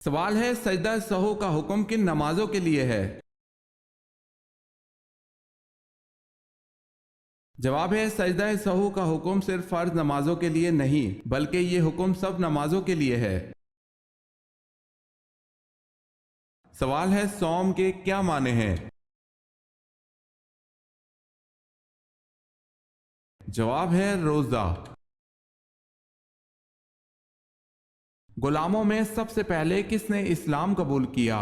سوال ہے سجدہ سہو کا حکم کن نمازوں کے لیے ہے؟ جواب ہے سجدہ سہو کا حکم صرف فرض نمازوں کے لیے نہیں بلکہ یہ حکم سب نمازوں کے لیے ہے۔ سوال ہے صوم کے کیا معنی ہیں؟ جواب ہے روزہ۔ غلاموں میں سب سے پہلے کس نے اسلام قبول کیا؟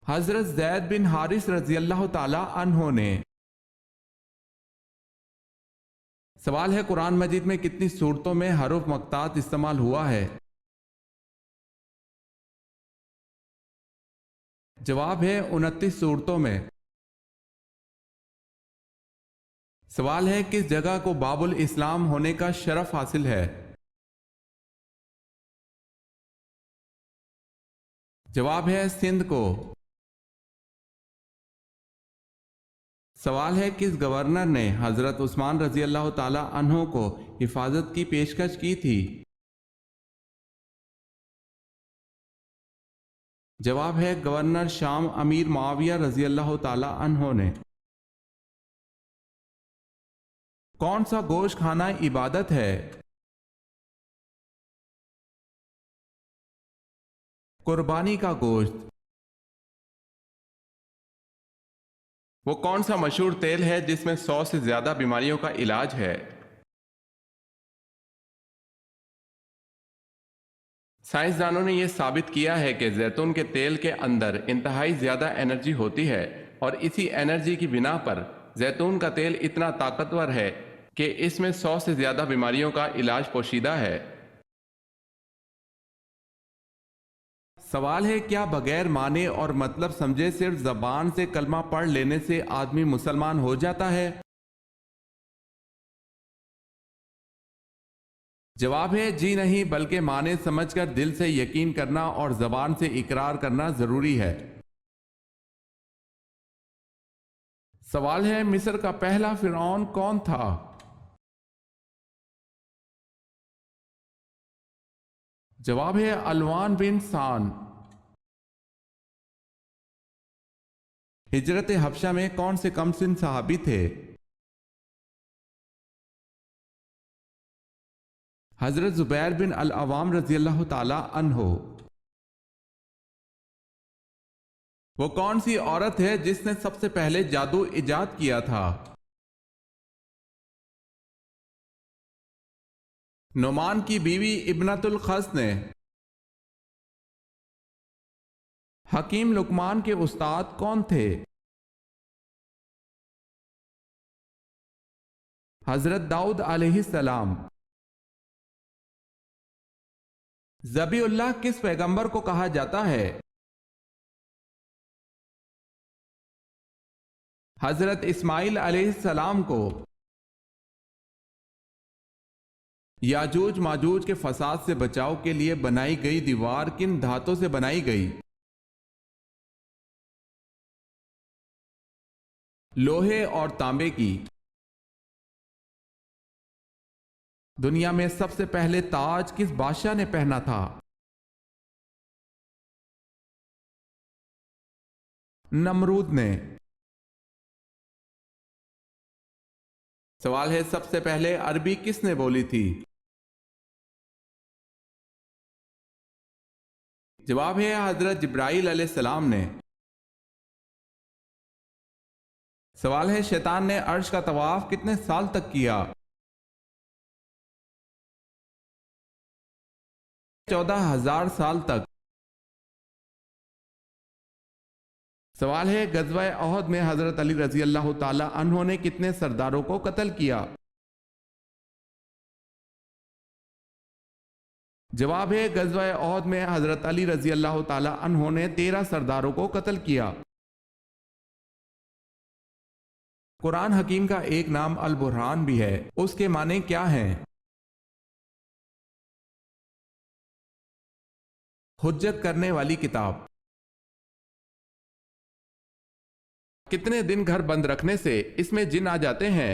حضرت زید بن حارث رضی اللہ تعالی عنہ نے۔ سوال ہے قرآن مجید میں کتنی صورتوں میں حروف مقطعات استعمال ہوا ہے؟ جواب ہے 29 صورتوں میں۔ سوال ہے کس جگہ کو باب الاسلام ہونے کا شرف حاصل ہے؟ جواب ہے سندھ کو۔ سوال ہے کس گورنر نے حضرت عثمان رضی اللہ تعالی عنہ کو حفاظت کی پیشکش کی تھی؟ جواب ہے گورنر شام امیر معاویہ رضی اللہ تعالی عنہ نے۔ کون سا گوشت کھانا عبادت ہے؟ قربانی کا گوشت۔ وہ کون سا مشہور تیل ہے جس میں 100 سے زیادہ بیماریوں کا علاج ہے؟ سائنسدانوں نے یہ ثابت کیا ہے کہ زیتون کے تیل کے اندر انتہائی زیادہ انرجی ہوتی ہے اور اسی انرجی کی بنا پر زیتون کا تیل اتنا طاقتور ہے کہ اس میں 100 سے زیادہ بیماریوں کا علاج پوشیدہ ہے۔ سوال ہے کیا بغیر معنی اور مطلب سمجھے صرف زبان سے کلمہ پڑھ لینے سے آدمی مسلمان ہو جاتا ہے؟ جواب ہے جی نہیں، بلکہ معنی سمجھ کر دل سے یقین کرنا اور زبان سے اقرار کرنا ضروری ہے۔ سوال ہے مصر کا پہلا فرعون کون تھا؟ جواب ہے الوان بن سان۔ ہجرت حبشہ میں کون سے کم سن صحابی تھے؟ حضرت زبیر بن العوام رضی اللہ تعالی عنہ۔ وہ کون سی عورت ہے جس نے سب سے پہلے جادو ایجاد کیا تھا؟ نعمان کی بیوی ابنۃ الخص نے۔ حکیم لقمان کے استاد کون تھے؟ حضرت داؤد علیہ السلام۔ ذبی اللہ کس پیغمبر کو کہا جاتا ہے؟ حضرت اسماعیل علیہ السلام کو۔ یاجوج ماجوج کے فساد سے بچاؤ کے لیے بنائی گئی دیوار کن دھاتوں سے بنائی گئی؟ لوہے اور تانبے کی۔ دنیا میں سب سے پہلے تاج کس بادشاہ نے پہنا تھا؟ نمرود نے۔ سوال ہے سب سے پہلے عربی کس نے بولی تھی؟ جواب ہے حضرت جبرائیل علیہ السلام نے۔ سوال ہے شیطان نے عرش کا طواف کتنے سال تک کیا؟ 14,000 سال تک۔ سوال ہے غزوہ احد میں حضرت علی رضی اللہ تعالی عنہ نے کتنے سرداروں کو قتل کیا؟ جواب ہے غزوہ احد میں حضرت علی رضی اللہ تعالی عنہ نے 13 سرداروں کو قتل کیا۔ قرآن حکیم کا ایک نام البرہان بھی ہے، اس کے معنی کیا ہیں؟ حجت کرنے والی کتاب۔ کتنے دن گھر بند رکھنے سے اس میں جن آ جاتے ہیں؟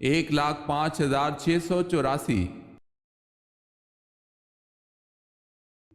1,05,684।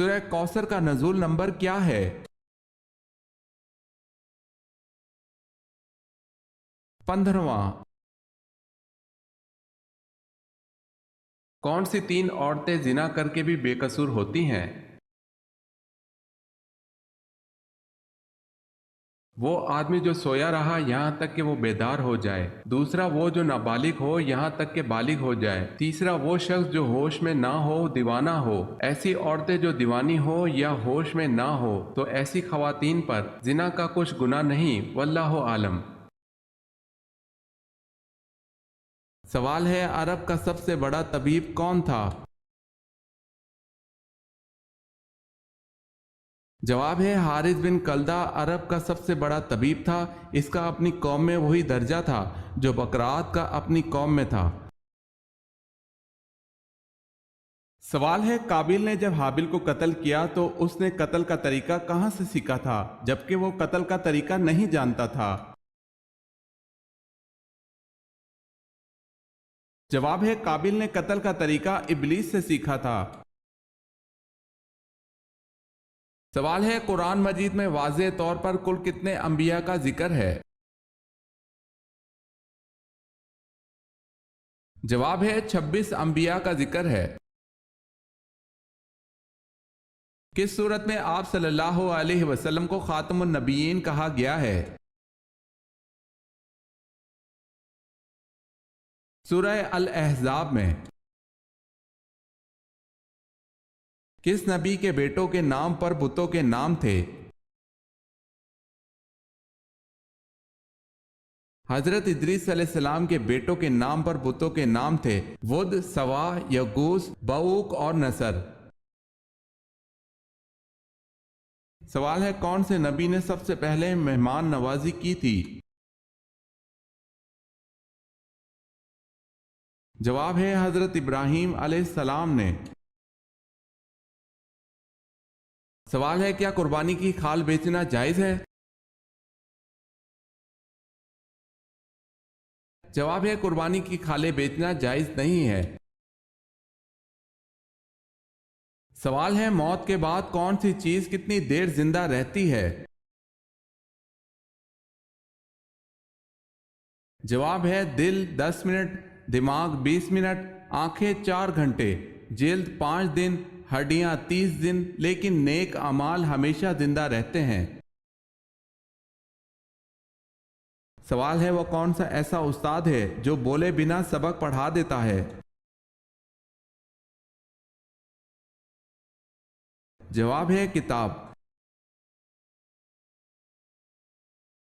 سورہ کوثر کا نزول نمبر کیا ہے؟ 15واں۔ کون سی 3 عورتیں زنا کر کے بھی بے قصور ہوتی ہیں؟ وہ آدمی جو سویا رہا یہاں تک کہ وہ بیدار ہو جائے، دوسرا وہ جو نابالغ ہو یہاں تک کہ بالغ ہو جائے، تیسرا وہ شخص جو ہوش میں نہ ہو دیوانہ ہو۔ ایسی عورتیں جو دیوانی ہو یا ہوش میں نہ ہو تو ایسی خواتین پر زنا کا کچھ گناہ نہیں، واللہ عالم۔ سوال ہے، عرب کا سب سے بڑا طبیب کون تھا؟ جواب ہے حارث بن کلدہ عرب کا سب سے بڑا طبیب تھا، اس کا اپنی قوم میں وہی درجہ تھا جو بکرات کا اپنی قوم میں تھا۔ سوال ہے، قابیل نے جب حابیل کو قتل کیا تو اس نے قتل کا طریقہ کہاں سے سیکھا تھا جبکہ وہ قتل کا طریقہ نہیں جانتا تھا؟ جواب ہے قابیل نے قتل کا طریقہ ابلیس سے سیکھا تھا۔ سوال ہے، قرآن مجید میں واضح طور پر کل کتنے انبیاء کا ذکر ہے؟ جواب ہے 26 انبیاء کا ذکر ہے۔ کس صورت میں آپ صلی اللہ علیہ وسلم کو خاتم النبیین کہا گیا ہے؟ سورہ الاحزاب میں۔ کس نبی کے بیٹوں کے نام پر بتوں کے نام تھے؟ حضرت ادریس علیہ السلام کے بیٹوں کے نام پر بتوں کے نام تھے ود، سوا، یغوث، بؤوک اور نصر۔ سوال ہے، کون سے نبی نے سب سے پہلے مہمان نوازی کی تھی؟ جواب ہے حضرت ابراہیم علیہ السلام نے۔ سوال ہے، کیا قربانی کی کھال بیچنا جائز ہے؟ جواب ہے قربانی کی کھالیں بیچنا جائز نہیں ہے۔ سوال ہے، موت کے بعد کون سی چیز کتنی دیر زندہ رہتی ہے؟ جواب ہے دل 10 منٹ، دماغ 20 منٹ، آنکھیں 4 گھنٹے، جلد 5 دن، ہڈیاں 30 دن، لیکن نیک اعمال ہمیشہ زندہ رہتے ہیں۔ سوال ہے، وہ کون سا ایسا استاد ہے جو بولے بنا سبق پڑھا دیتا ہے؟ جواب ہے کتاب۔